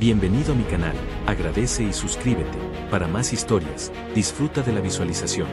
Bienvenido a mi canal, agradece y suscríbete. Para más historias, disfruta de la visualización.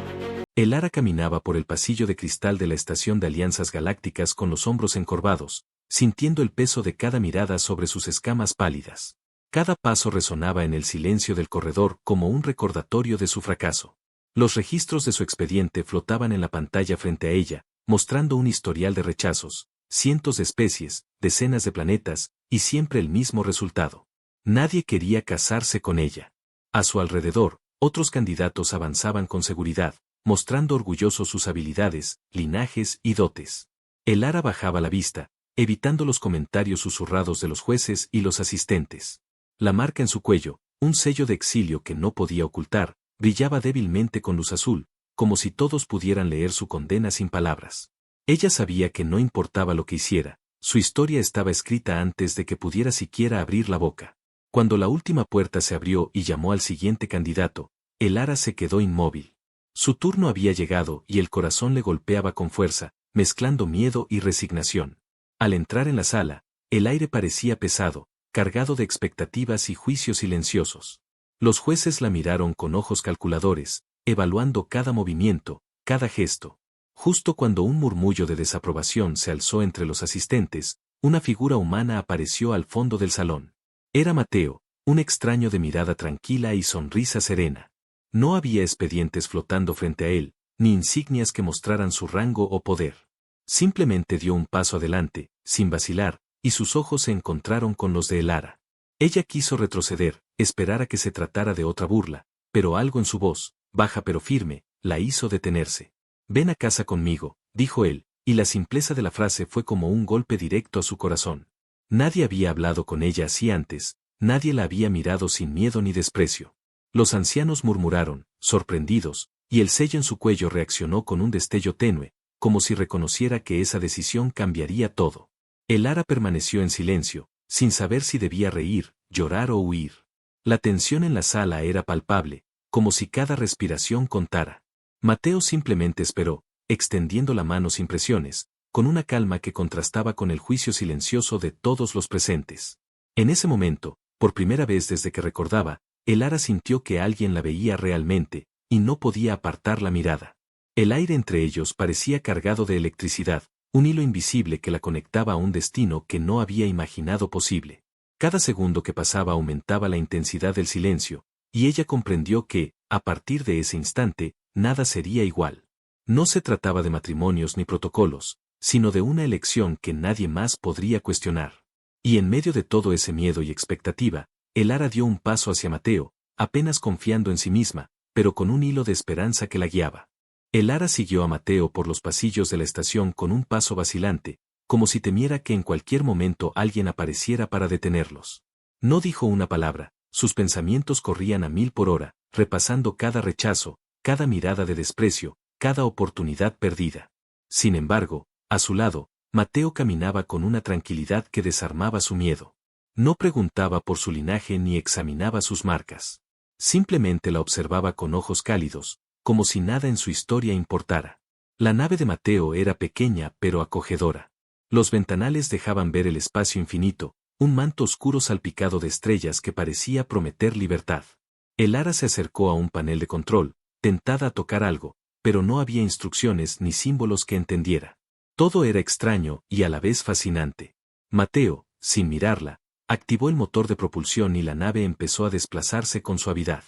Elara caminaba por el pasillo de cristal de la estación de Alianzas Galácticas con los hombros encorvados, sintiendo el peso de cada mirada sobre sus escamas pálidas. Cada paso resonaba en el silencio del corredor como un recordatorio de su fracaso. Los registros de su expediente flotaban en la pantalla frente a ella, mostrando un historial de rechazos, cientos de especies, decenas de planetas, y siempre el mismo resultado. Nadie quería casarse con ella. A su alrededor, otros candidatos avanzaban con seguridad, mostrando orgullosos sus habilidades, linajes y dotes. Elara bajaba la vista, evitando los comentarios susurrados de los jueces y los asistentes. La marca en su cuello, un sello de exilio que no podía ocultar, brillaba débilmente con luz azul, como si todos pudieran leer su condena sin palabras. Ella sabía que no importaba lo que hiciera, su historia estaba escrita antes de que pudiera siquiera abrir la boca. Cuando la última puerta se abrió y llamó al siguiente candidato, Elara se quedó inmóvil. Su turno había llegado y el corazón le golpeaba con fuerza, mezclando miedo y resignación. Al entrar en la sala, el aire parecía pesado, cargado de expectativas y juicios silenciosos. Los jueces la miraron con ojos calculadores, evaluando cada movimiento, cada gesto. Justo cuando un murmullo de desaprobación se alzó entre los asistentes, una figura humana apareció al fondo del salón. Era Mateo, un extraño de mirada tranquila y sonrisa serena. No había expedientes flotando frente a él, ni insignias que mostraran su rango o poder. Simplemente dio un paso adelante, sin vacilar, y sus ojos se encontraron con los de Elara. Ella quiso retroceder, esperar a que se tratara de otra burla, pero algo en su voz, baja pero firme, la hizo detenerse. «Ven a casa conmigo», dijo él, y la simpleza de la frase fue como un golpe directo a su corazón. Nadie había hablado con ella así antes, nadie la había mirado sin miedo ni desprecio. Los ancianos murmuraron, sorprendidos, y el sello en su cuello reaccionó con un destello tenue, como si reconociera que esa decisión cambiaría todo. Elara permaneció en silencio, sin saber si debía reír, llorar o huir. La tensión en la sala era palpable, como si cada respiración contara. Mateo simplemente esperó, extendiendo la mano sin presiones, con una calma que contrastaba con el juicio silencioso de todos los presentes. En ese momento, por primera vez desde que recordaba, Elara sintió que alguien la veía realmente, y no podía apartar la mirada. El aire entre ellos parecía cargado de electricidad, un hilo invisible que la conectaba a un destino que no había imaginado posible. Cada segundo que pasaba aumentaba la intensidad del silencio, y ella comprendió que, a partir de ese instante, nada sería igual. No se trataba de matrimonios ni protocolos, sino de una elección que nadie más podría cuestionar. Y en medio de todo ese miedo y expectativa, Elara dio un paso hacia Mateo, apenas confiando en sí misma, pero con un hilo de esperanza que la guiaba. Elara siguió a Mateo por los pasillos de la estación con un paso vacilante, como si temiera que en cualquier momento alguien apareciera para detenerlos. No dijo una palabra, sus pensamientos corrían a 1000 por hora, repasando cada rechazo, cada mirada de desprecio, cada oportunidad perdida. Sin embargo, a su lado, Mateo caminaba con una tranquilidad que desarmaba su miedo. No preguntaba por su linaje ni examinaba sus marcas. Simplemente la observaba con ojos cálidos, como si nada en su historia importara. La nave de Mateo era pequeña pero acogedora. Los ventanales dejaban ver el espacio infinito, un manto oscuro salpicado de estrellas que parecía prometer libertad. Elara se acercó a un panel de control, tentada a tocar algo, pero no había instrucciones ni símbolos que entendiera. Todo era extraño y a la vez fascinante. Mateo, sin mirarla, activó el motor de propulsión y la nave empezó a desplazarse con suavidad.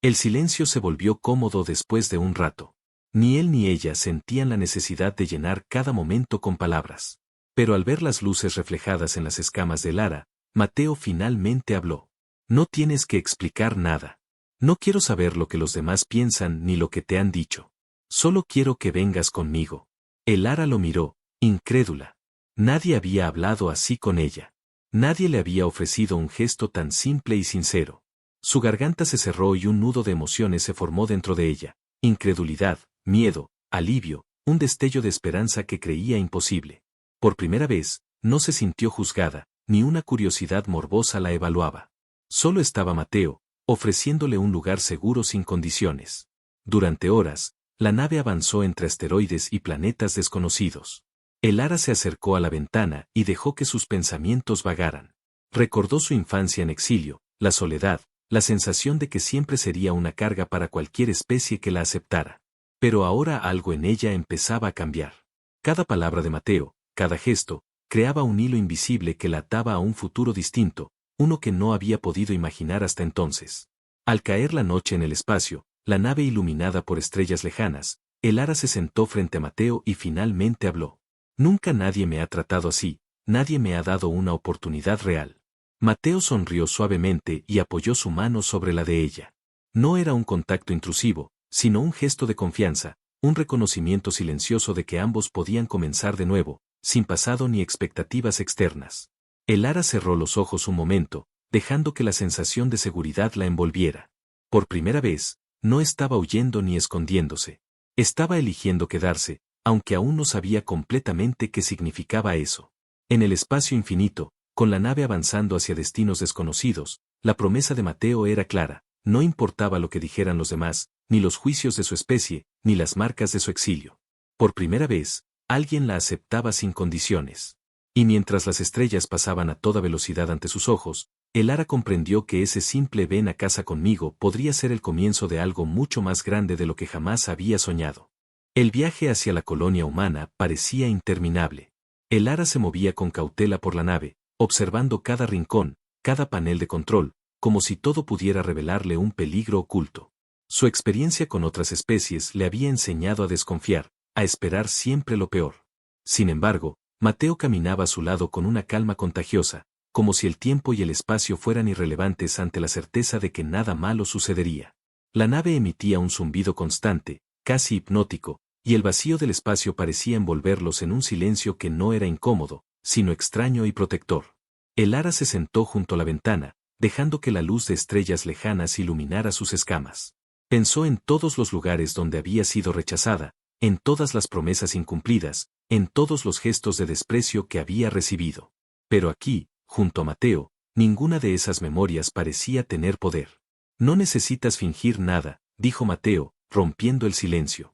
El silencio se volvió cómodo después de un rato. Ni él ni ella sentían la necesidad de llenar cada momento con palabras. Pero al ver las luces reflejadas en las escamas de Elara, Mateo finalmente habló. «No tienes que explicar nada. No quiero saber lo que los demás piensan ni lo que te han dicho. Solo quiero que vengas conmigo». Elara lo miró, incrédula. Nadie había hablado así con ella. Nadie le había ofrecido un gesto tan simple y sincero. Su garganta se cerró y un nudo de emociones se formó dentro de ella. Incredulidad, miedo, alivio, un destello de esperanza que creía imposible. Por primera vez, no se sintió juzgada, ni una curiosidad morbosa la evaluaba. Solo estaba Mateo, ofreciéndole un lugar seguro sin condiciones. Durante horas, la nave avanzó entre asteroides y planetas desconocidos. Elara se acercó a la ventana y dejó que sus pensamientos vagaran. Recordó su infancia en exilio, la soledad, la sensación de que siempre sería una carga para cualquier especie que la aceptara. Pero ahora algo en ella empezaba a cambiar. Cada palabra de Mateo, cada gesto, creaba un hilo invisible que la ataba a un futuro distinto, uno que no había podido imaginar hasta entonces. Al caer la noche en el espacio, la nave iluminada por estrellas lejanas, Elara se sentó frente a Mateo y finalmente habló. Nunca nadie me ha tratado así, nadie me ha dado una oportunidad real. Mateo sonrió suavemente y apoyó su mano sobre la de ella. No era un contacto intrusivo, sino un gesto de confianza, un reconocimiento silencioso de que ambos podían comenzar de nuevo, sin pasado ni expectativas externas. Elara cerró los ojos un momento, dejando que la sensación de seguridad la envolviera. Por primera vez, no estaba huyendo ni escondiéndose. Estaba eligiendo quedarse, aunque aún no sabía completamente qué significaba eso. En el espacio infinito, con la nave avanzando hacia destinos desconocidos, la promesa de Mateo era clara, no importaba lo que dijeran los demás, ni los juicios de su especie, ni las marcas de su exilio. Por primera vez, alguien la aceptaba sin condiciones. Y mientras las estrellas pasaban a toda velocidad ante sus ojos, Elara comprendió que ese simple ven a casa conmigo podría ser el comienzo de algo mucho más grande de lo que jamás había soñado. El viaje hacia la colonia humana parecía interminable. Elara se movía con cautela por la nave, observando cada rincón, cada panel de control, como si todo pudiera revelarle un peligro oculto. Su experiencia con otras especies le había enseñado a desconfiar, a esperar siempre lo peor. Sin embargo, Mateo caminaba a su lado con una calma contagiosa, como si el tiempo y el espacio fueran irrelevantes ante la certeza de que nada malo sucedería. La nave emitía un zumbido constante, casi hipnótico, y el vacío del espacio parecía envolverlos en un silencio que no era incómodo, sino extraño y protector. Elara se sentó junto a la ventana, dejando que la luz de estrellas lejanas iluminara sus escamas. Pensó en todos los lugares donde había sido rechazada, en todas las promesas incumplidas, en todos los gestos de desprecio que había recibido. Pero aquí, junto a Mateo, ninguna de esas memorias parecía tener poder. No necesitas fingir nada, dijo Mateo, rompiendo el silencio.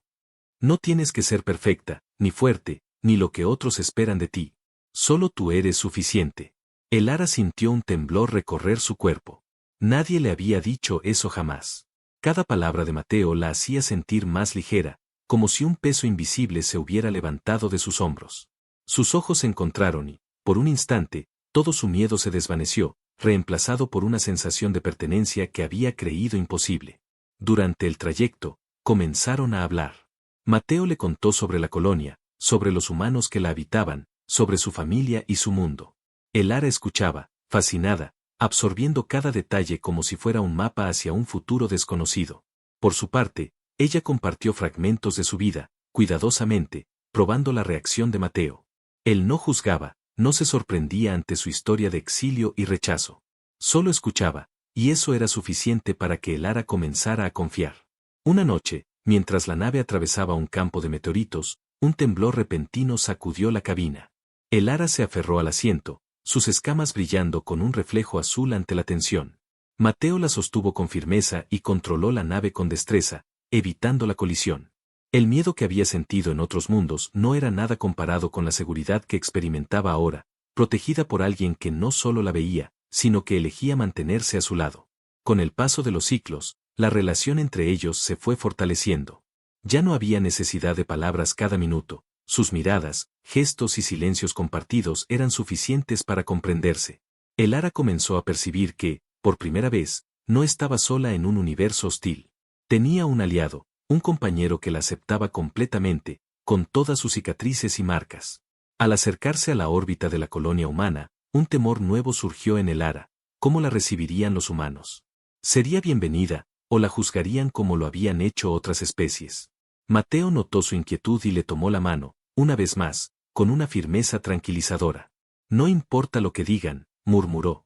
No tienes que ser perfecta, ni fuerte, ni lo que otros esperan de ti. Solo tú eres suficiente. Elara sintió un temblor recorrer su cuerpo. Nadie le había dicho eso jamás. Cada palabra de Mateo la hacía sentir más ligera, como si un peso invisible se hubiera levantado de sus hombros. Sus ojos se encontraron y, por un instante, todo su miedo se desvaneció, reemplazado por una sensación de pertenencia que había creído imposible. Durante el trayecto, comenzaron a hablar. Mateo le contó sobre la colonia, sobre los humanos que la habitaban, sobre su familia y su mundo. Elara escuchaba, fascinada, absorbiendo cada detalle como si fuera un mapa hacia un futuro desconocido. Por su parte, ella compartió fragmentos de su vida, cuidadosamente, probando la reacción de Mateo. Él no juzgaba, no se sorprendía ante su historia de exilio y rechazo. Solo escuchaba, y eso era suficiente para que Elara comenzara a confiar. Una noche, mientras la nave atravesaba un campo de meteoritos, un temblor repentino sacudió la cabina. Elara se aferró al asiento, sus escamas brillando con un reflejo azul ante la tensión. Mateo la sostuvo con firmeza y controló la nave con destreza, evitando la colisión. El miedo que había sentido en otros mundos no era nada comparado con la seguridad que experimentaba ahora, protegida por alguien que no solo la veía, sino que elegía mantenerse a su lado. Con el paso de los ciclos, la relación entre ellos se fue fortaleciendo. Ya no había necesidad de palabras cada minuto, sus miradas, gestos y silencios compartidos eran suficientes para comprenderse. Elara comenzó a percibir que, por primera vez, no estaba sola en un universo hostil. Tenía un aliado, un compañero que la aceptaba completamente, con todas sus cicatrices y marcas. Al acercarse a la órbita de la colonia humana, un temor nuevo surgió en Elara. ¿Cómo la recibirían los humanos? ¿Sería bienvenida, o la juzgarían como lo habían hecho otras especies? Mateo notó su inquietud y le tomó la mano, una vez más, con una firmeza tranquilizadora. No importa lo que digan, murmuró.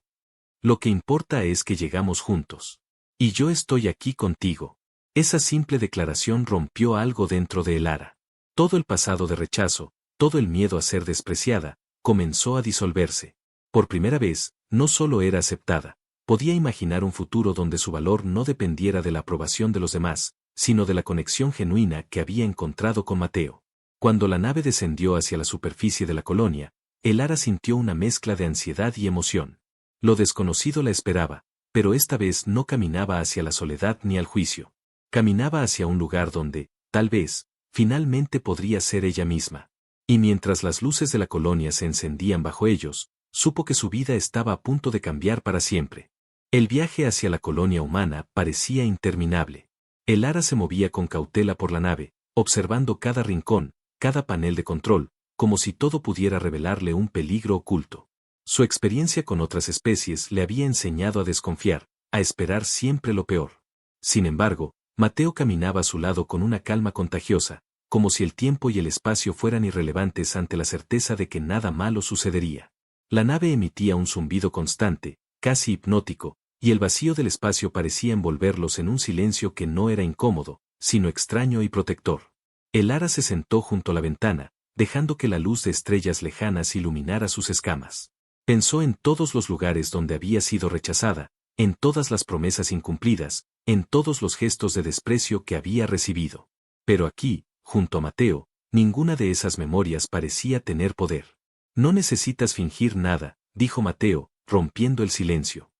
Lo que importa es que llegamos juntos. Y yo estoy aquí contigo. Esa simple declaración rompió algo dentro de Elara. Todo el pasado de rechazo, todo el miedo a ser despreciada, comenzó a disolverse. Por primera vez, no solo era aceptada, podía imaginar un futuro donde su valor no dependiera de la aprobación de los demás, sino de la conexión genuina que había encontrado con Mateo. Cuando la nave descendió hacia la superficie de la colonia, Elara sintió una mezcla de ansiedad y emoción. Lo desconocido la esperaba, pero esta vez no caminaba hacia la soledad ni al juicio. Caminaba hacia un lugar donde, tal vez, finalmente podría ser ella misma. Y mientras las luces de la colonia se encendían bajo ellos, supo que su vida estaba a punto de cambiar para siempre. El viaje hacia la colonia humana parecía interminable. El Ara se movía con cautela por la nave, observando cada rincón, cada panel de control, como si todo pudiera revelarle un peligro oculto. Su experiencia con otras especies le había enseñado a desconfiar, a esperar siempre lo peor. Sin embargo, Mateo caminaba a su lado con una calma contagiosa, como si el tiempo y el espacio fueran irrelevantes ante la certeza de que nada malo sucedería. La nave emitía un zumbido constante, casi hipnótico, y el vacío del espacio parecía envolverlos en un silencio que no era incómodo, sino extraño y protector. El Ara se sentó junto a la ventana, dejando que la luz de estrellas lejanas iluminara sus escamas. Pensó en todos los lugares donde había sido rechazada, en todas las promesas incumplidas, en todos los gestos de desprecio que había recibido. Pero aquí, junto a Mateo, ninguna de esas memorias parecía tener poder. No necesitas fingir nada, dijo Mateo, rompiendo el silencio.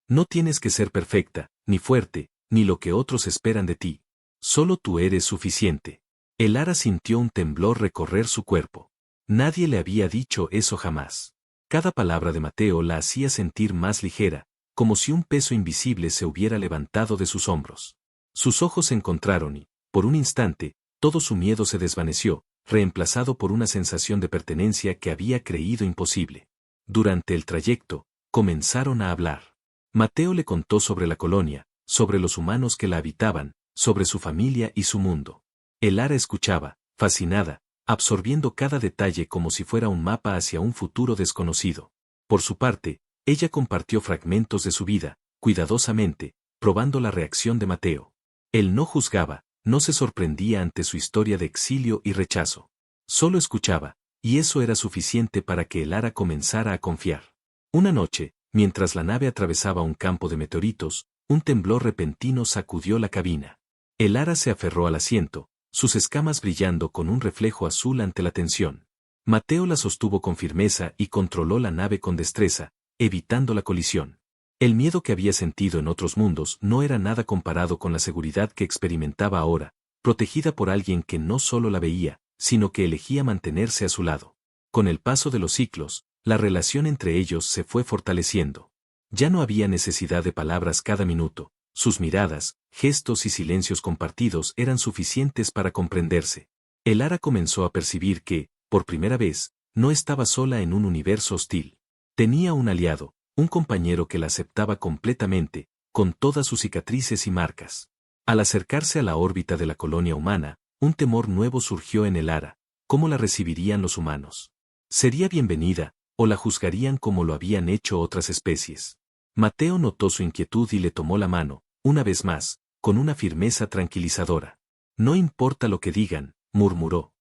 No tienes que ser perfecta, ni fuerte, ni lo que otros esperan de ti. Solo tú eres suficiente. El Ara sintió un temblor recorrer su cuerpo. Nadie le había dicho eso jamás. Cada palabra de Mateo la hacía sentir más ligera, como si un peso invisible se hubiera levantado de sus hombros. Sus ojos se encontraron y, por un instante, todo su miedo se desvaneció, reemplazado por una sensación de pertenencia que había creído imposible. Durante el trayecto, comenzaron a hablar. Mateo le contó sobre la colonia, sobre los humanos que la habitaban, sobre su familia y su mundo. El Ara escuchaba, fascinada, absorbiendo cada detalle como si fuera un mapa hacia un futuro desconocido. Por su parte, ella compartió fragmentos de su vida, cuidadosamente, probando la reacción de Mateo. Él no juzgaba, no se sorprendía ante su historia de exilio y rechazo. Solo escuchaba, y eso era suficiente para que el Ara comenzara a confiar. Una noche, mientras la nave atravesaba un campo de meteoritos, un temblor repentino sacudió la cabina. El Ara se aferró al asiento, sus escamas brillando con un reflejo azul ante la tensión. Mateo la sostuvo con firmeza y controló la nave con destreza, evitando la colisión. El miedo que había sentido en otros mundos no era nada comparado con la seguridad que experimentaba ahora, protegida por alguien que no solo la veía, sino que elegía mantenerse a su lado. Con el paso de los ciclos, la relación entre ellos se fue fortaleciendo. Ya no había necesidad de palabras cada minuto, sus miradas, gestos y silencios compartidos eran suficientes para comprenderse. El Ara comenzó a percibir que, por primera vez, no estaba sola en un universo hostil. Tenía un aliado, un compañero que la aceptaba completamente, con todas sus cicatrices y marcas. Al acercarse a la órbita de la colonia humana, un temor nuevo surgió en el Ara. ¿Cómo la recibirían los humanos? ¿Sería bienvenida, o la juzgarían como lo habían hecho otras especies? Mateo notó su inquietud y le tomó la mano, una vez más, con una firmeza tranquilizadora. No importa lo que digan, murmuró.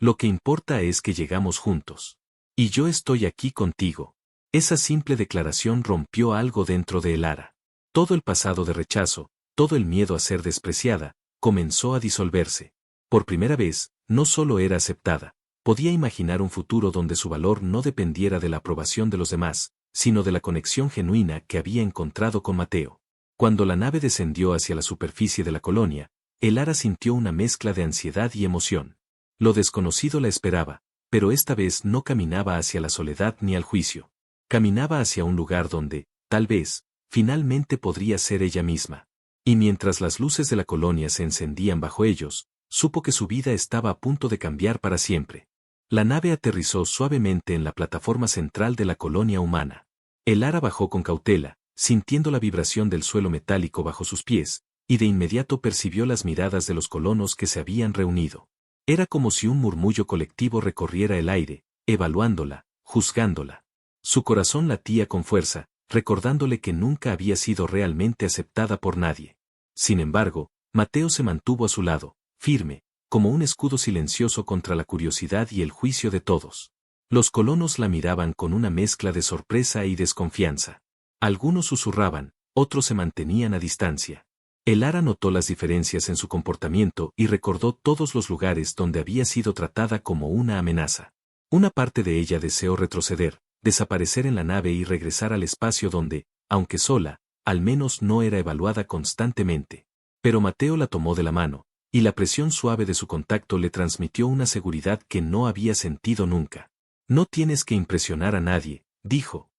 Lo que importa es que llegamos juntos. Y yo estoy aquí contigo. Esa simple declaración rompió algo dentro de el Ara. Todo el pasado de rechazo, todo el miedo a ser despreciada, comenzó a disolverse. Por primera vez, no solo era aceptada, podía imaginar un futuro donde su valor no dependiera de la aprobación de los demás, sino de la conexión genuina que había encontrado con Mateo. Cuando la nave descendió hacia la superficie de la colonia, el Ara sintió una mezcla de ansiedad y emoción. Lo desconocido la esperaba, pero esta vez no caminaba hacia la soledad ni al juicio. Caminaba hacia un lugar donde, tal vez, finalmente podría ser ella misma. Y mientras las luces de la colonia se encendían bajo ellos, supo que su vida estaba a punto de cambiar para siempre. La nave aterrizó suavemente en la plataforma central de la colonia humana. El Ara bajó con cautela, sintiendo la vibración del suelo metálico bajo sus pies, y de inmediato percibió las miradas de los colonos que se habían reunido. Era como si un murmullo colectivo recorriera el aire, evaluándola, juzgándola. Su corazón latía con fuerza, recordándole que nunca había sido realmente aceptada por nadie. Sin embargo, Mateo se mantuvo a su lado, firme, como un escudo silencioso contra la curiosidad y el juicio de todos. Los colonos la miraban con una mezcla de sorpresa y desconfianza. Algunos susurraban, otros se mantenían a distancia. El Ara notó las diferencias en su comportamiento y recordó todos los lugares donde había sido tratada como una amenaza. Una parte de ella deseó retroceder, desaparecer en la nave y regresar al espacio donde, aunque sola, al menos no era evaluada constantemente. Pero Mateo la tomó de la mano, y la presión suave de su contacto le transmitió una seguridad que no había sentido nunca. No tienes que impresionar a nadie, dijo.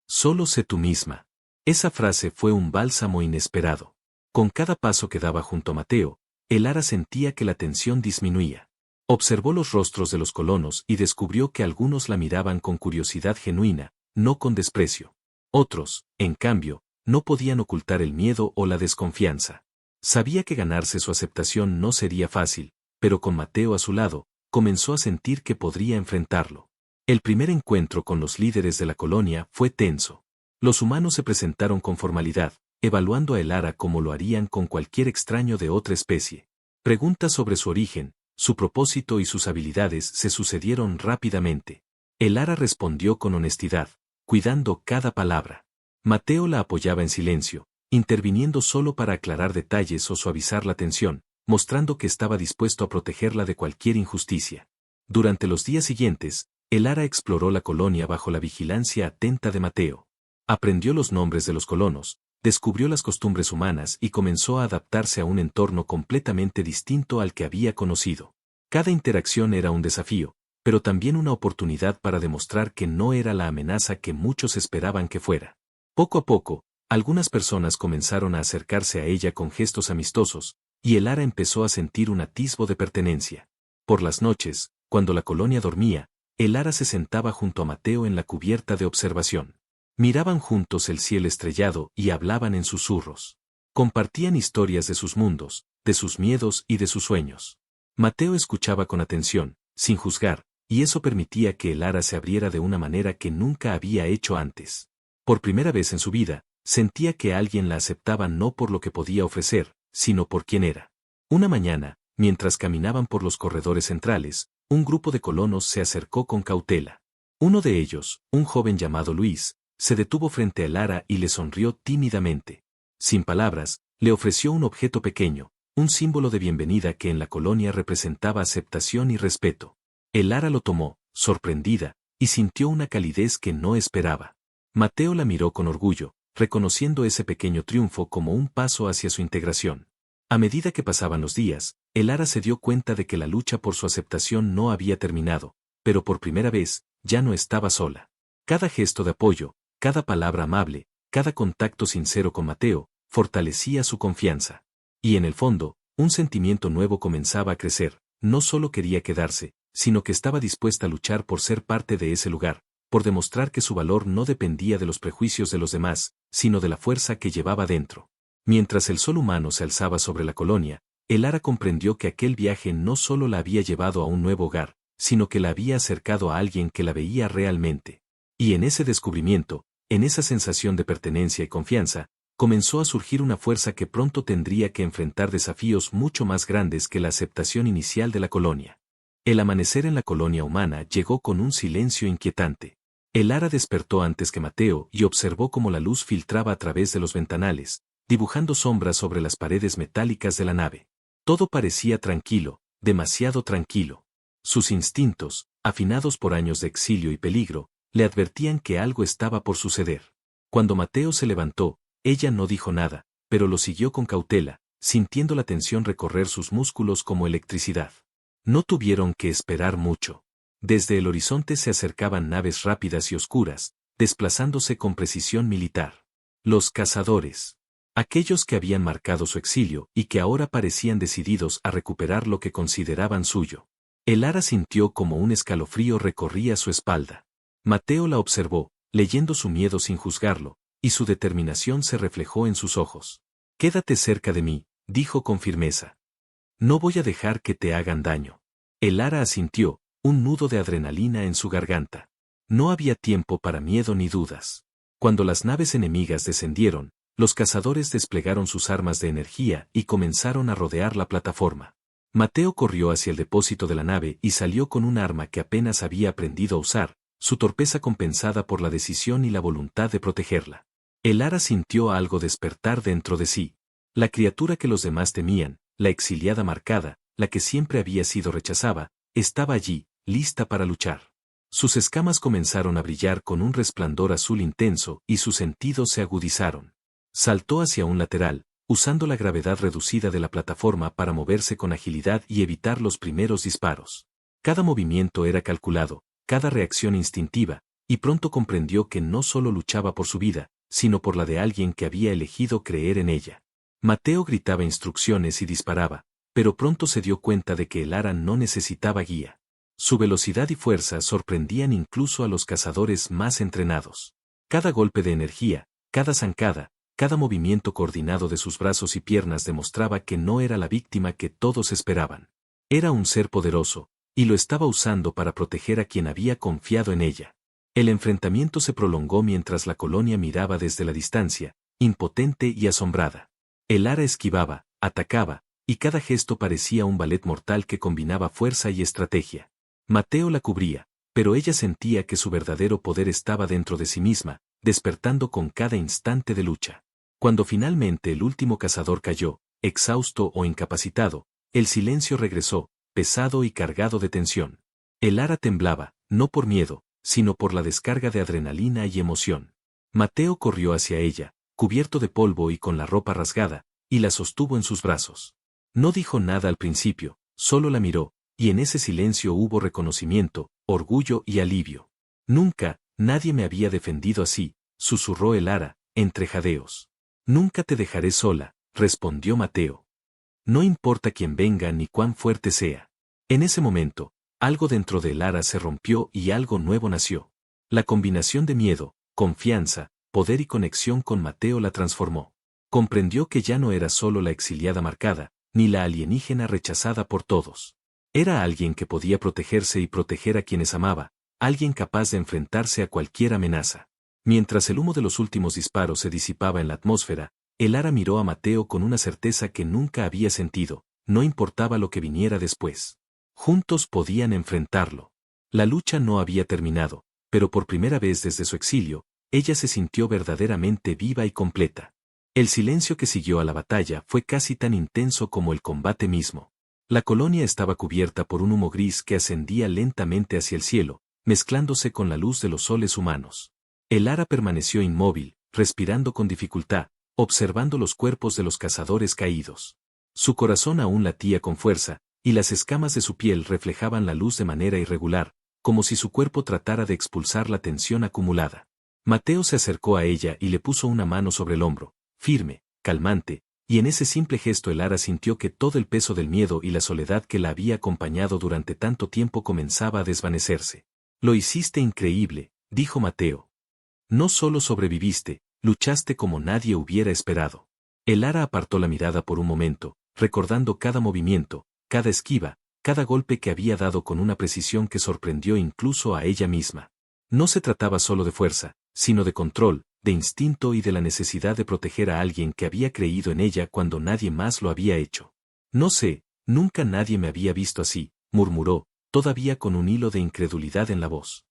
Solo sé tú misma. Esa frase fue un bálsamo inesperado. Con cada paso que daba junto a Mateo, Elara sentía que la tensión disminuía. Observó los rostros de los colonos y descubrió que algunos la miraban con curiosidad genuina, no con desprecio. Otros, en cambio, no podían ocultar el miedo o la desconfianza. Sabía que ganarse su aceptación no sería fácil, pero con Mateo a su lado, comenzó a sentir que podría enfrentarlo. El primer encuentro con los líderes de la colonia fue tenso. Los humanos se presentaron con formalidad, evaluando a Elara como lo harían con cualquier extraño de otra especie. Preguntas sobre su origen, su propósito y sus habilidades se sucedieron rápidamente. Elara respondió con honestidad, cuidando cada palabra. Mateo la apoyaba en silencio, interviniendo solo para aclarar detalles o suavizar la tensión, mostrando que estaba dispuesto a protegerla de cualquier injusticia. Durante los días siguientes, Elara exploró la colonia bajo la vigilancia atenta de Mateo. Aprendió los nombres de los colonos, descubrió las costumbres humanas y comenzó a adaptarse a un entorno completamente distinto al que había conocido. Cada interacción era un desafío, pero también una oportunidad para demostrar que no era la amenaza que muchos esperaban que fuera. Poco a poco, algunas personas comenzaron a acercarse a ella con gestos amistosos, y Elara empezó a sentir un atisbo de pertenencia. Por las noches, cuando la colonia dormía, Elara se sentaba junto a Mateo en la cubierta de observación. Miraban juntos el cielo estrellado y hablaban en susurros. Compartían historias de sus mundos, de sus miedos y de sus sueños. Mateo escuchaba con atención, sin juzgar, y eso permitía que Elara se abriera de una manera que nunca había hecho antes. Por primera vez en su vida, sentía que alguien la aceptaba no por lo que podía ofrecer, sino por quién era. Una mañana, mientras caminaban por los corredores centrales, un grupo de colonos se acercó con cautela. Uno de ellos, un joven llamado Luis, se detuvo frente a Elara y le sonrió tímidamente. Sin palabras, le ofreció un objeto pequeño, un símbolo de bienvenida que en la colonia representaba aceptación y respeto. Elara lo tomó, sorprendida, y sintió una calidez que no esperaba. Mateo la miró con orgullo, reconociendo ese pequeño triunfo como un paso hacia su integración. A medida que pasaban los días, Elara se dio cuenta de que la lucha por su aceptación no había terminado, pero por primera vez, ya no estaba sola. Cada gesto de apoyo, cada palabra amable, cada contacto sincero con Mateo, fortalecía su confianza. Y en el fondo, un sentimiento nuevo comenzaba a crecer, no solo quería quedarse, sino que estaba dispuesta a luchar por ser parte de ese lugar, por demostrar que su valor no dependía de los prejuicios de los demás, sino de la fuerza que llevaba dentro. Mientras el sol humano se alzaba sobre la colonia, Elara comprendió que aquel viaje no solo la había llevado a un nuevo hogar, sino que la había acercado a alguien que la veía realmente. Y en ese descubrimiento, en esa sensación de pertenencia y confianza, comenzó a surgir una fuerza que pronto tendría que enfrentar desafíos mucho más grandes que la aceptación inicial de la colonia. El amanecer en la colonia humana llegó con un silencio inquietante. Elara despertó antes que Mateo y observó cómo la luz filtraba a través de los ventanales, dibujando sombras sobre las paredes metálicas de la nave. Todo parecía tranquilo, demasiado tranquilo. Sus instintos, afinados por años de exilio y peligro, le advertían que algo estaba por suceder. Cuando Mateo se levantó, ella no dijo nada, pero lo siguió con cautela, sintiendo la tensión recorrer sus músculos como electricidad. No tuvieron que esperar mucho. Desde el horizonte se acercaban naves rápidas y oscuras, desplazándose con precisión militar. Los cazadores. Aquellos que habían marcado su exilio y que ahora parecían decididos a recuperar lo que consideraban suyo. Elara sintió como un escalofrío recorría su espalda. Mateo la observó, leyendo su miedo sin juzgarlo, y su determinación se reflejó en sus ojos. «Quédate cerca de mí», dijo con firmeza. «No voy a dejar que te hagan daño». Elara asintió, un nudo de adrenalina en su garganta. No había tiempo para miedo ni dudas. Cuando las naves enemigas descendieron, los cazadores desplegaron sus armas de energía y comenzaron a rodear la plataforma. Mateo corrió hacia el depósito de la nave y salió con un arma que apenas había aprendido a usar, su torpeza compensada por la decisión y la voluntad de protegerla. Elara sintió algo despertar dentro de sí. La criatura que los demás temían, la exiliada marcada, la que siempre había sido rechazada, estaba allí, lista para luchar. Sus escamas comenzaron a brillar con un resplandor azul intenso y sus sentidos se agudizaron. Saltó hacia un lateral, usando la gravedad reducida de la plataforma para moverse con agilidad y evitar los primeros disparos. Cada movimiento era calculado, cada reacción instintiva, y pronto comprendió que no solo luchaba por su vida, sino por la de alguien que había elegido creer en ella. Mateo gritaba instrucciones y disparaba, pero pronto se dio cuenta de que el ara no necesitaba guía. Su velocidad y fuerza sorprendían incluso a los cazadores más entrenados. Cada golpe de energía, cada zancada, cada movimiento coordinado de sus brazos y piernas demostraba que no era la víctima que todos esperaban. Era un ser poderoso, y lo estaba usando para proteger a quien había confiado en ella. El enfrentamiento se prolongó mientras la colonia miraba desde la distancia, impotente y asombrada. El ara esquivaba, atacaba, y cada gesto parecía un ballet mortal que combinaba fuerza y estrategia. Mateo la cubría, pero ella sentía que su verdadero poder estaba dentro de sí misma, despertando con cada instante de lucha. Cuando finalmente el último cazador cayó, exhausto o incapacitado, el silencio regresó, pesado y cargado de tensión. El ara temblaba, no por miedo, sino por la descarga de adrenalina y emoción. Mateo corrió hacia ella, cubierto de polvo y con la ropa rasgada, y la sostuvo en sus brazos. No dijo nada al principio, solo la miró, y en ese silencio hubo reconocimiento, orgullo y alivio. Nunca, nadie me había defendido así, susurró el ara, entre jadeos. Nunca te dejaré sola, respondió Mateo. No importa quién venga ni cuán fuerte sea. En ese momento, algo dentro del ara se rompió y algo nuevo nació. La combinación de miedo, confianza, poder y conexión con Mateo la transformó. Comprendió que ya no era solo la exiliada marcada, ni la alienígena rechazada por todos. Era alguien que podía protegerse y proteger a quienes amaba, alguien capaz de enfrentarse a cualquier amenaza. Mientras el humo de los últimos disparos se disipaba en la atmósfera, el ara miró a Mateo con una certeza que nunca había sentido, no importaba lo que viniera después. Juntos podían enfrentarlo. La lucha no había terminado, pero por primera vez desde su exilio, ella se sintió verdaderamente viva y completa. El silencio que siguió a la batalla fue casi tan intenso como el combate mismo. La colonia estaba cubierta por un humo gris que ascendía lentamente hacia el cielo, mezclándose con la luz de los soles humanos. El ara permaneció inmóvil, respirando con dificultad, observando los cuerpos de los cazadores caídos. Su corazón aún latía con fuerza, y las escamas de su piel reflejaban la luz de manera irregular, como si su cuerpo tratara de expulsar la tensión acumulada. Mateo se acercó a ella y le puso una mano sobre el hombro, firme, calmante, y en ese simple gesto el ara sintió que todo el peso del miedo y la soledad que la había acompañado durante tanto tiempo comenzaba a desvanecerse. Lo hiciste increíble, dijo Mateo. No solo sobreviviste, luchaste como nadie hubiera esperado. El ara apartó la mirada por un momento, recordando cada movimiento, cada esquiva, cada golpe que había dado con una precisión que sorprendió incluso a ella misma. No se trataba solo de fuerza, sino de control, de instinto y de la necesidad de proteger a alguien que había creído en ella cuando nadie más lo había hecho. No sé, nunca nadie me había visto así, murmuró, todavía con un hilo de incredulidad en la voz.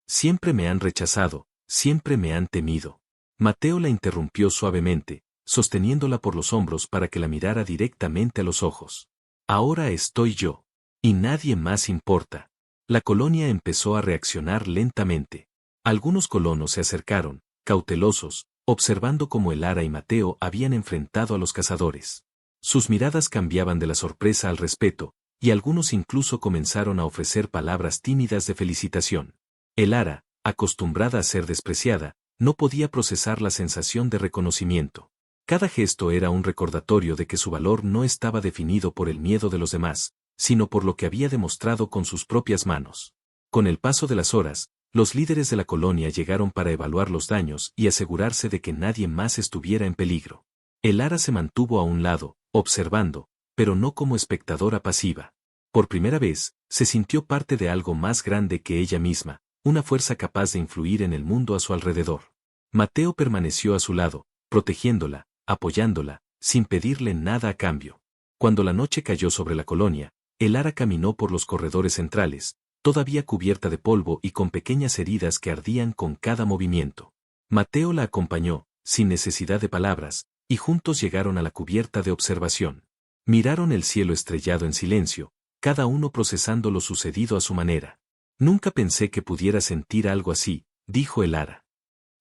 Siempre me han rechazado, siempre me han temido. Mateo la interrumpió suavemente, sosteniéndola por los hombros para que la mirara directamente a los ojos. Ahora estoy yo. Y nadie más importa. La colonia empezó a reaccionar lentamente. Algunos colonos se acercaron, cautelosos, observando cómo el ara y Mateo habían enfrentado a los cazadores. Sus miradas cambiaban de la sorpresa al respeto, y algunos incluso comenzaron a ofrecer palabras tímidas de felicitación. El ara, acostumbrada a ser despreciada, no podía procesar la sensación de reconocimiento. Cada gesto era un recordatorio de que su valor no estaba definido por el miedo de los demás, sino por lo que había demostrado con sus propias manos. Con el paso de las horas, los líderes de la colonia llegaron para evaluar los daños y asegurarse de que nadie más estuviera en peligro. El ara se mantuvo a un lado, observando, pero no como espectadora pasiva. Por primera vez, se sintió parte de algo más grande que ella misma, una fuerza capaz de influir en el mundo a su alrededor. Mateo permaneció a su lado, protegiéndola, apoyándola, sin pedirle nada a cambio. Cuando la noche cayó sobre la colonia, el ara caminó por los corredores centrales, todavía cubierta de polvo y con pequeñas heridas que ardían con cada movimiento. Mateo la acompañó, sin necesidad de palabras, y juntos llegaron a la cubierta de observación. Miraron el cielo estrellado en silencio, cada uno procesando lo sucedido a su manera. Nunca pensé que pudiera sentir algo así, dijo Elara.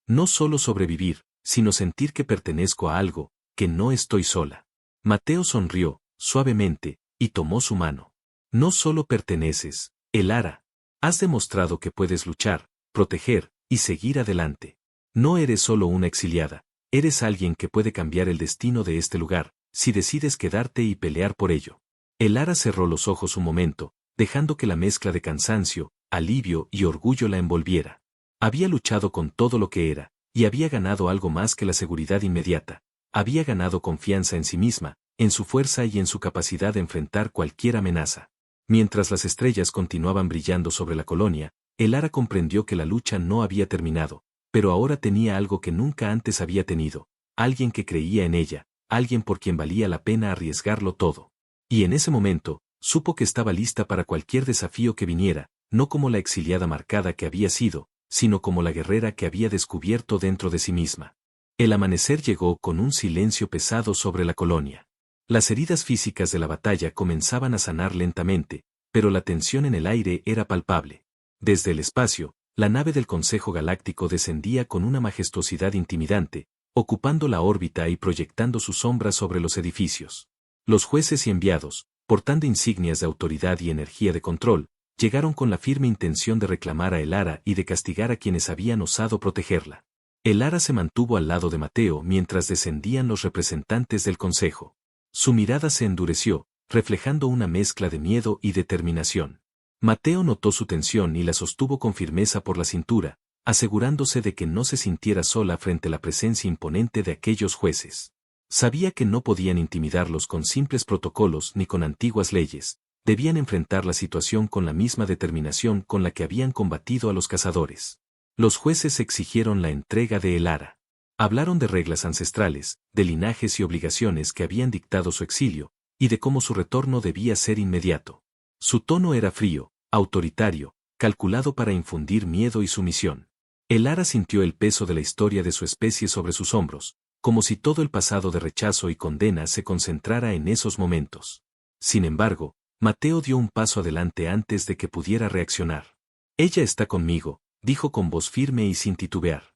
No solo sobrevivir, sino sentir que pertenezco a algo, que no estoy sola. Mateo sonrió, suavemente, y tomó su mano. No solo perteneces, Elara. Has demostrado que puedes luchar, proteger, y seguir adelante. No eres solo una exiliada, eres alguien que puede cambiar el destino de este lugar, si decides quedarte y pelear por ello. Elara cerró los ojos un momento, dejando que la mezcla de cansancio, alivio y orgullo la envolviera. Había luchado con todo lo que era, y había ganado algo más que la seguridad inmediata. Había ganado confianza en sí misma, en su fuerza y en su capacidad de enfrentar cualquier amenaza. Mientras las estrellas continuaban brillando sobre la colonia, Elara comprendió que la lucha no había terminado, pero ahora tenía algo que nunca antes había tenido, alguien que creía en ella, alguien por quien valía la pena arriesgarlo todo. Y en ese momento, supo que estaba lista para cualquier desafío que viniera, no como la exiliada marcada que había sido, sino como la guerrera que había descubierto dentro de sí misma. El amanecer llegó con un silencio pesado sobre la colonia. Las heridas físicas de la batalla comenzaban a sanar lentamente, pero la tensión en el aire era palpable. Desde el espacio, la nave del Consejo Galáctico descendía con una majestuosidad intimidante, ocupando la órbita y proyectando su sombra sobre los edificios. Los jueces y enviados, portando insignias de autoridad y energía de control, llegaron con la firme intención de reclamar a Elara y de castigar a quienes habían osado protegerla. Elara se mantuvo al lado de Mateo mientras descendían los representantes del Consejo. Su mirada se endureció, reflejando una mezcla de miedo y determinación. Mateo notó su tensión y la sostuvo con firmeza por la cintura, asegurándose de que no se sintiera sola frente a la presencia imponente de aquellos jueces. Sabía que no podían intimidarlos con simples protocolos ni con antiguas leyes, debían enfrentar la situación con la misma determinación con la que habían combatido a los cazadores. Los jueces exigieron la entrega de Elara. Hablaron de reglas ancestrales, de linajes y obligaciones que habían dictado su exilio, y de cómo su retorno debía ser inmediato. Su tono era frío, autoritario, calculado para infundir miedo y sumisión. Elara sintió el peso de la historia de su especie sobre sus hombros, como si todo el pasado de rechazo y condena se concentrara en esos momentos. Sin embargo, Mateo dio un paso adelante antes de que pudiera reaccionar. Ella está conmigo, dijo con voz firme y sin titubear.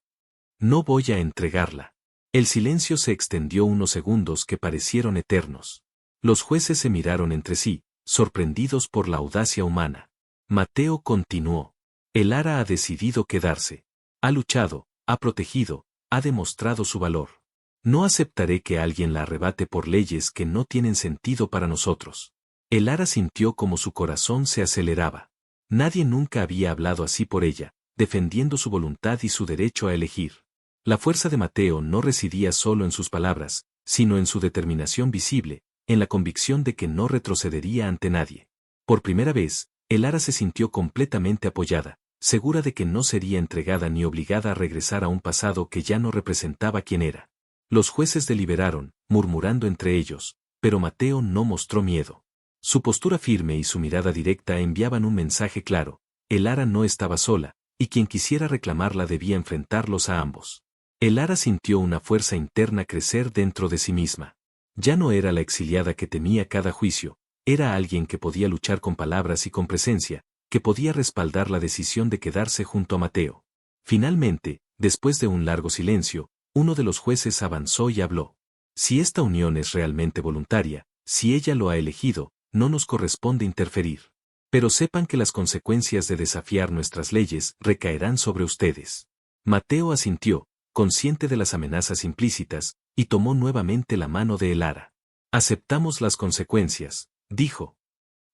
No voy a entregarla. El silencio se extendió unos segundos que parecieron eternos. Los jueces se miraron entre sí, sorprendidos por la audacia humana. Mateo continuó. Elara ha decidido quedarse. Ha luchado, ha protegido, ha demostrado su valor. No aceptaré que alguien la arrebate por leyes que no tienen sentido para nosotros. Elara sintió como su corazón se aceleraba. Nadie nunca había hablado así por ella, defendiendo su voluntad y su derecho a elegir. La fuerza de Mateo no residía solo en sus palabras, sino en su determinación visible, en la convicción de que no retrocedería ante nadie. Por primera vez, Elara se sintió completamente apoyada, segura de que no sería entregada ni obligada a regresar a un pasado que ya no representaba quién era. Los jueces deliberaron, murmurando entre ellos, pero Mateo no mostró miedo. Su postura firme y su mirada directa enviaban un mensaje claro: Elara no estaba sola, y quien quisiera reclamarla debía enfrentarlos a ambos. Elara sintió una fuerza interna crecer dentro de sí misma. Ya no era la exiliada que temía cada juicio, era alguien que podía luchar con palabras y con presencia, que podía respaldar la decisión de quedarse junto a Mateo. Finalmente, después de un largo silencio, uno de los jueces avanzó y habló. Si esta unión es realmente voluntaria, si ella lo ha elegido, no nos corresponde interferir. Pero sepan que las consecuencias de desafiar nuestras leyes recaerán sobre ustedes. Mateo asintió, consciente de las amenazas implícitas, y tomó nuevamente la mano de Elara. Aceptamos las consecuencias, dijo.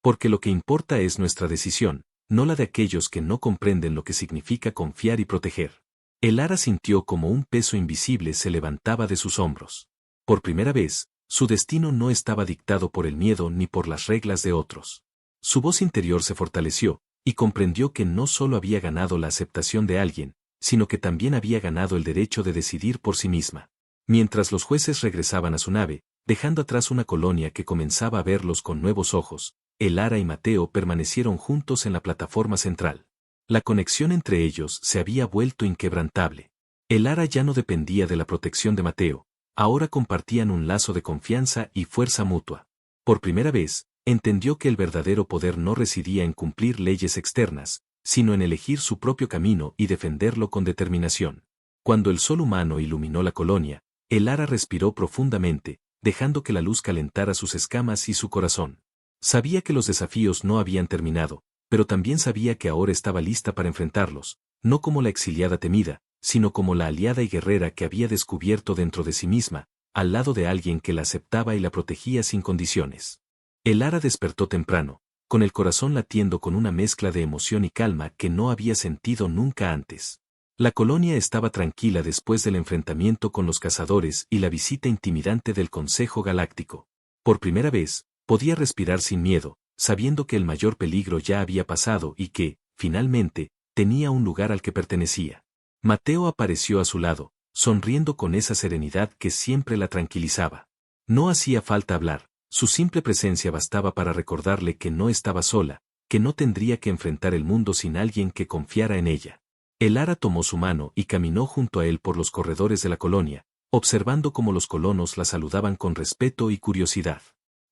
Porque lo que importa es nuestra decisión, no la de aquellos que no comprenden lo que significa confiar y proteger. Elara sintió como un peso invisible se levantaba de sus hombros. Por primera vez, su destino no estaba dictado por el miedo ni por las reglas de otros. Su voz interior se fortaleció, y comprendió que no solo había ganado la aceptación de alguien, sino que también había ganado el derecho de decidir por sí misma. Mientras los jueces regresaban a su nave, dejando atrás una colonia que comenzaba a verlos con nuevos ojos, Elara y Mateo permanecieron juntos en la plataforma central. La conexión entre ellos se había vuelto inquebrantable. Elara ya no dependía de la protección de Mateo, ahora compartían un lazo de confianza y fuerza mutua. Por primera vez, entendió que el verdadero poder no residía en cumplir leyes externas, sino en elegir su propio camino y defenderlo con determinación. Cuando el sol humano iluminó la colonia, Elara respiró profundamente, dejando que la luz calentara sus escamas y su corazón. Sabía que los desafíos no habían terminado, pero también sabía que ahora estaba lista para enfrentarlos, no como la exiliada temida, sino como la aliada y guerrera que había descubierto dentro de sí misma, al lado de alguien que la aceptaba y la protegía sin condiciones. Elara despertó temprano, con el corazón latiendo con una mezcla de emoción y calma que no había sentido nunca antes. La colonia estaba tranquila después del enfrentamiento con los cazadores y la visita intimidante del Consejo Galáctico. Por primera vez, podía respirar sin miedo, sabiendo que el mayor peligro ya había pasado y que, finalmente, tenía un lugar al que pertenecía. Mateo apareció a su lado, sonriendo con esa serenidad que siempre la tranquilizaba. No hacía falta hablar, su simple presencia bastaba para recordarle que no estaba sola, que no tendría que enfrentar el mundo sin alguien que confiara en ella. Elara tomó su mano y caminó junto a él por los corredores de la colonia, observando cómo los colonos la saludaban con respeto y curiosidad.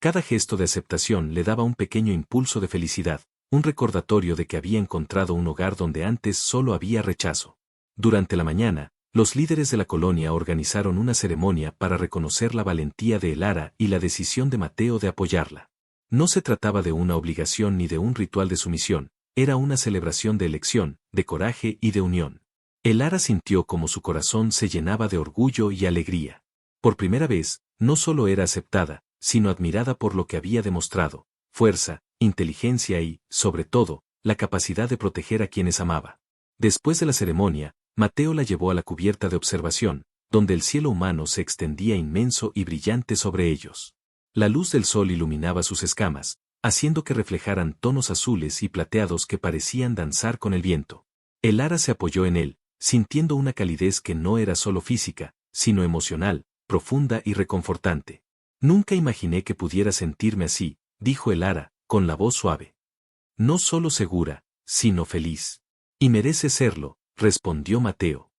Cada gesto de aceptación le daba un pequeño impulso de felicidad, un recordatorio de que había encontrado un hogar donde antes solo había rechazo. Durante la mañana, los líderes de la colonia organizaron una ceremonia para reconocer la valentía de Elara y la decisión de Mateo de apoyarla. No se trataba de una obligación ni de un ritual de sumisión, era una celebración de elección, de coraje y de unión. Elara sintió como su corazón se llenaba de orgullo y alegría. Por primera vez, no solo era aceptada, sino admirada por lo que había demostrado, fuerza, inteligencia y, sobre todo, la capacidad de proteger a quienes amaba. Después de la ceremonia, Mateo la llevó a la cubierta de observación, donde el cielo humano se extendía inmenso y brillante sobre ellos. La luz del sol iluminaba sus escamas, haciendo que reflejaran tonos azules y plateados que parecían danzar con el viento. Elara se apoyó en él, sintiendo una calidez que no era solo física, sino emocional, profunda y reconfortante. Nunca imaginé que pudiera sentirme así, dijo Elara, con la voz suave. No solo segura, sino feliz. Y mereces serlo, respondió Mateo.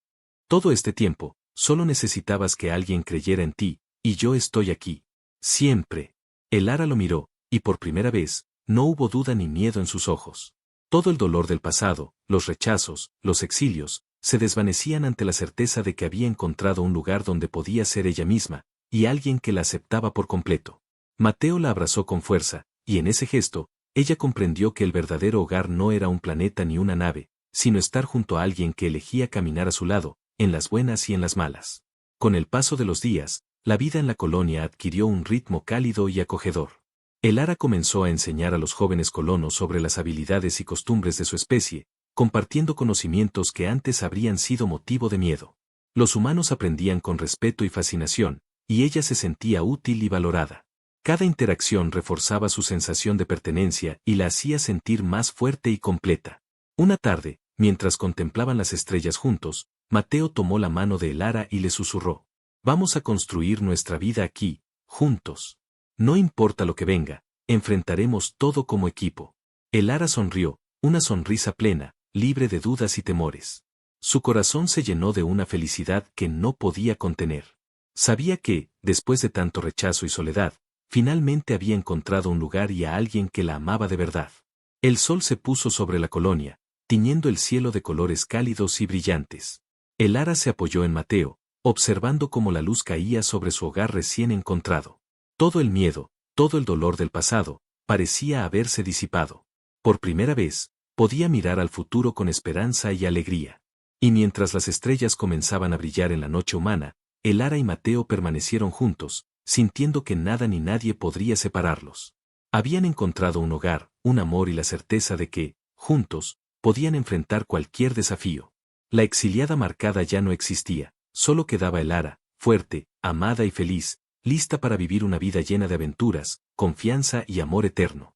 Todo este tiempo, solo necesitabas que alguien creyera en ti, y yo estoy aquí. Siempre. Elara lo miró, y por primera vez, no hubo duda ni miedo en sus ojos. Todo el dolor del pasado, los rechazos, los exilios, se desvanecían ante la certeza de que había encontrado un lugar donde podía ser ella misma, y alguien que la aceptaba por completo. Mateo la abrazó con fuerza, y en ese gesto, ella comprendió que el verdadero hogar no era un planeta ni una nave, sino estar junto a alguien que elegía caminar a su lado, en las buenas y en las malas. Con el paso de los días, la vida en la colonia adquirió un ritmo cálido y acogedor. Elara comenzó a enseñar a los jóvenes colonos sobre las habilidades y costumbres de su especie, compartiendo conocimientos que antes habrían sido motivo de miedo. Los humanos aprendían con respeto y fascinación, y ella se sentía útil y valorada. Cada interacción reforzaba su sensación de pertenencia y la hacía sentir más fuerte y completa. Una tarde, mientras contemplaban las estrellas juntos, Mateo tomó la mano de Elara y le susurró: «Vamos a construir nuestra vida aquí, juntos. No importa lo que venga, enfrentaremos todo como equipo». Elara sonrió, una sonrisa plena, libre de dudas y temores. Su corazón se llenó de una felicidad que no podía contener. Sabía que, después de tanto rechazo y soledad, finalmente había encontrado un lugar y a alguien que la amaba de verdad. El sol se puso sobre la colonia, tiñendo el cielo de colores cálidos y brillantes. Elara se apoyó en Mateo, observando cómo la luz caía sobre su hogar recién encontrado. Todo el miedo, todo el dolor del pasado, parecía haberse disipado. Por primera vez, podía mirar al futuro con esperanza y alegría. Y mientras las estrellas comenzaban a brillar en la noche humana, Elara y Mateo permanecieron juntos, sintiendo que nada ni nadie podría separarlos. Habían encontrado un hogar, un amor y la certeza de que, juntos, podían enfrentar cualquier desafío. La exiliada marcada ya no existía, solo quedaba Elara, fuerte, amada y feliz, lista para vivir una vida llena de aventuras, confianza y amor eterno.